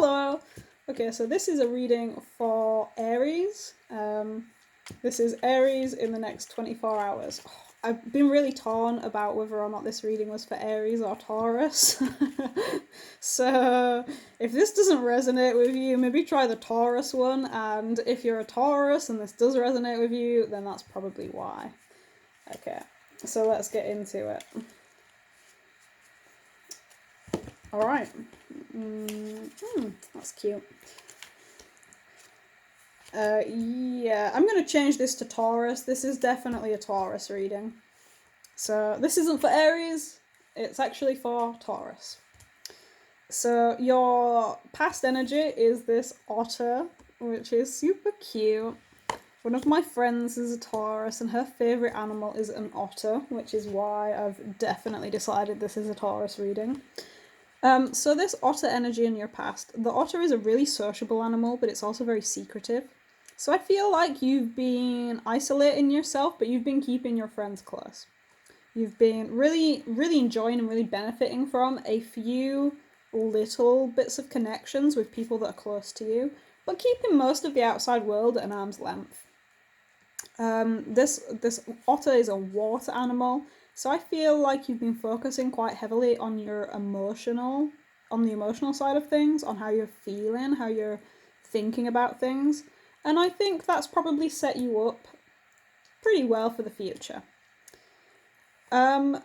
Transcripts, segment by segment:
Hello! Okay, so this is a reading for Aries. This is Aries in the next 24 hours. I've been really torn about whether or not this reading was for Aries or Taurus. So if this doesn't resonate with you, maybe try the Taurus one, and if you're a Taurus and this does resonate with you, then that's probably why. Okay, so let's get into it. Alright. That's cute. Yeah, I'm going to change this to Taurus. This is definitely a Taurus reading. So this isn't for Aries, it's actually for Taurus. So your past energy is this otter, which is super cute. One of my friends is a Taurus and her favourite animal is an otter, which is why I've definitely decided this is a Taurus reading. So this otter energy in your past, the otter is a really sociable animal, but it's also very secretive. So I feel like you've been isolating yourself, but you've been keeping your friends close. You've been really, really enjoying and really benefiting from a few little bits of connections with people that are close to you, but keeping most of the outside world at an arm's length. This otter is a water animal, so I feel like you've been focusing quite heavily on the emotional side of things, on how you're feeling, how you're thinking about things, and I think that's probably set you up pretty well for the future. The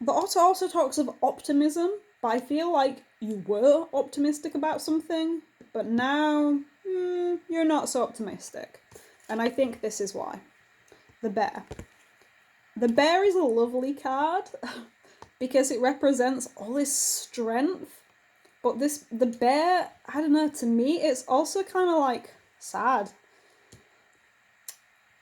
otter also talks of optimism, but I feel like you were optimistic about something, but now you're not so optimistic, and I think this is why. The bear. The bear is a lovely card because it represents all this strength, but the bear, I don't know, to me it's also kind of like sad.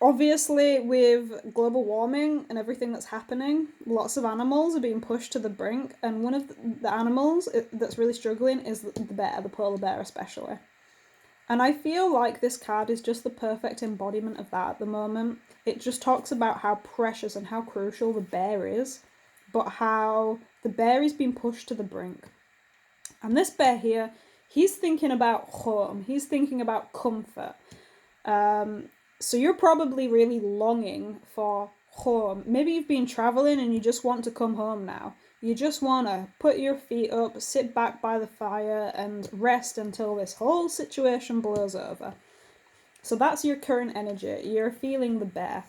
Obviously, with global warming and everything that's happening, lots of animals are being pushed to the brink, and one of the animals that's really struggling is the bear, the polar bear especially. And I feel like this card is just the perfect embodiment of that at the moment. It just talks about how precious and how crucial the bear is, but how the bear is being pushed to the brink. And this bear here, he's thinking about home, he's thinking about comfort. So you're probably really longing for home. Maybe you've been traveling and you just want to come home now. You just want to put your feet up, sit back by the fire and rest until this whole situation blows over. So that's your current energy. You're feeling the bear.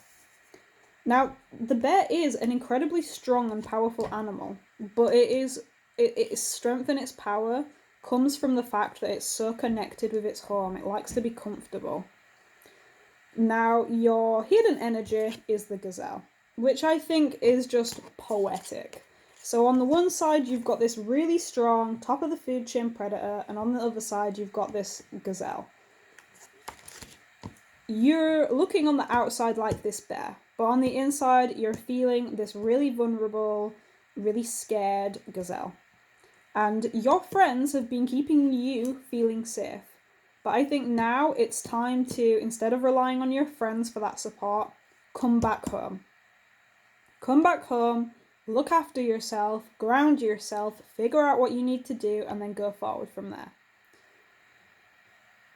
Now, the bear is an incredibly strong and powerful animal, but its strength and its power comes from the fact that it's so connected with its home. It likes to be comfortable. Now, your hidden energy is the gazelle, which I think is just poetic. So on the one side, you've got this really strong top of the food chain predator, and on the other side, you've got this gazelle. You're looking on the outside like this bear, but on the inside, you're feeling this really vulnerable, really scared gazelle. And your friends have been keeping you feeling safe. But I think now it's time to, instead of relying on your friends for that support, come back home. Come back home, look after yourself, ground yourself, figure out what you need to do, and then go forward from there.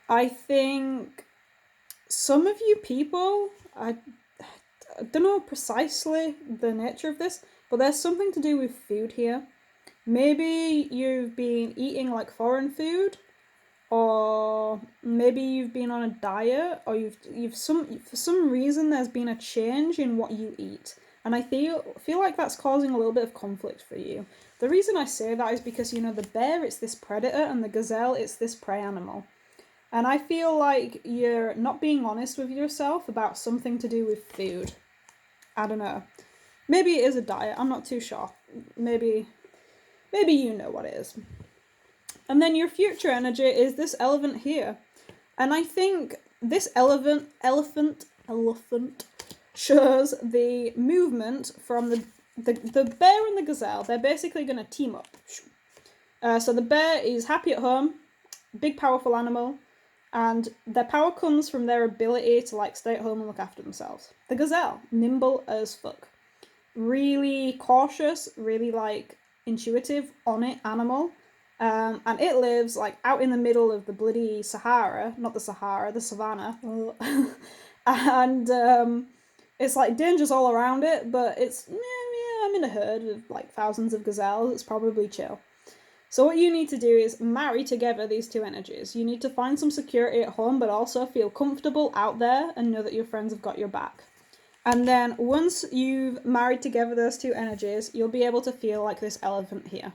I think some of you people, I don't know precisely the nature of this, but there's something to do with food here. Maybe you've been eating like foreign food, or maybe you've been on a diet, or for some reason there's been a change in what you eat, and I feel like that's causing a little bit of conflict for you. The reason I say that is because, you know, the bear, it's this predator, and the gazelle, it's this prey animal, and I feel like you're not being honest with yourself about something to do with food. I don't know, maybe it is a diet, I'm not too sure. Maybe you know what it is. And then your future energy is this elephant here. And I think this elephant shows the movement from the bear and the gazelle. They're basically going to team up. So the bear is happy at home, big powerful animal, and their power comes from their ability to like stay at home and look after themselves. The gazelle, nimble as fuck. Really cautious, really like intuitive, on it animal. And it lives like out in the middle of the bloody Sahara, not the Sahara, the savannah. And it's like dangers all around it, but it's, yeah, I'm in a herd of like thousands of gazelles. It's probably chill. So what you need to do is marry together these two energies. You need to find some security at home, but also feel comfortable out there and know that your friends have got your back. And then once you've married together those two energies, you'll be able to feel like this elephant here.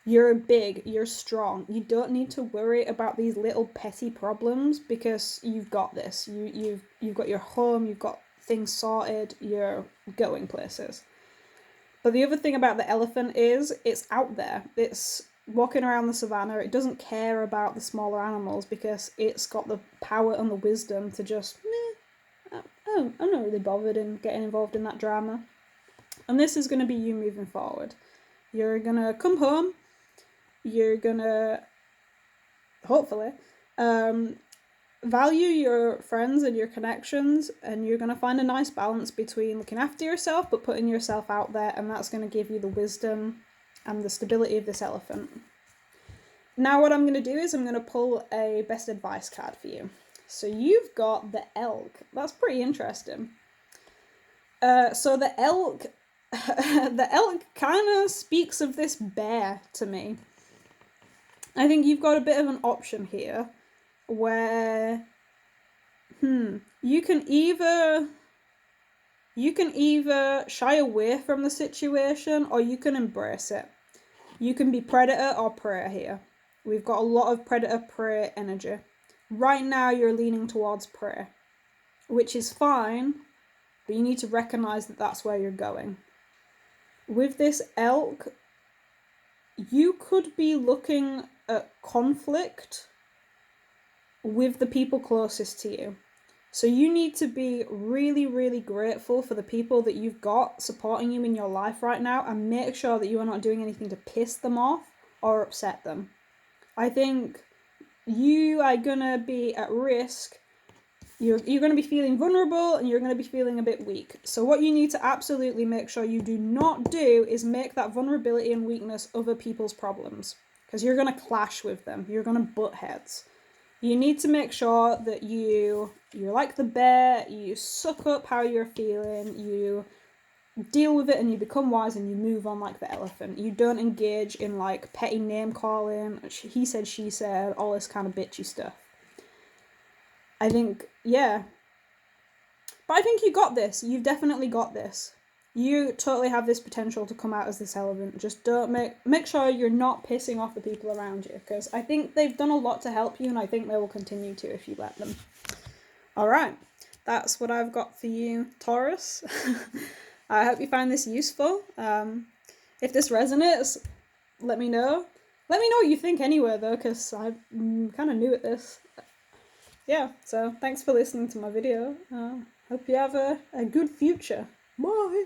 You're big, you're strong. You don't need to worry about these little petty problems because you've got this. You've got your home, you've got things sorted, you're going places. But the other thing about the elephant is it's out there. It's walking around the savannah. It doesn't care about the smaller animals because it's got the power and the wisdom to just, I'm not really bothered in getting involved in that drama. And this is going to be you moving forward. You're going to come home. You're going to, hopefully, value your friends and your connections, and you're going to find a nice balance between looking after yourself but putting yourself out there, and that's going to give you the wisdom and the stability of this elephant. Now what I'm going to do is I'm going to pull a best advice card for you. So you've got the elk. That's pretty interesting. So the elk the elk kind of speaks of this bear to me. I think you've got a bit of an option here where you can either shy away from the situation or you can embrace it. You can be predator or prey here. We've got a lot of predator-prey energy. Right now you're leaning towards prey, which is fine, but you need to recognize that that's where you're going. With this elk, you could be looking at conflict with the people closest to you. So you need to be really, really grateful for the people that you've got supporting you in your life right now, and make sure that you are not doing anything to piss them off or upset them. I think you are going to be at risk. You're going to be feeling vulnerable and you're going to be feeling a bit weak. So what you need to absolutely make sure you do not do is make that vulnerability and weakness other people's problems, because you're going to clash with them. You're going to butt heads. You need to make sure that you're like the bear, you suck up how you're feeling, you deal with it and you become wise and you move on like the elephant. You don't engage in like petty name calling, he said, she said, all this kind of bitchy stuff. I think, yeah. But I think you got this. You've definitely got this. You totally have this potential to come out as this elephant. Just don't make sure you're not pissing off the people around you, because I think they've done a lot to help you, and I think they will continue to if you let them. All right, that's what I've got for you, Taurus. I hope you find this useful. If this resonates, let me know. Let me know what you think anyway, though, because I'm kind of new at this. Yeah, so thanks for listening to my video. Hope you have a good future. Bye!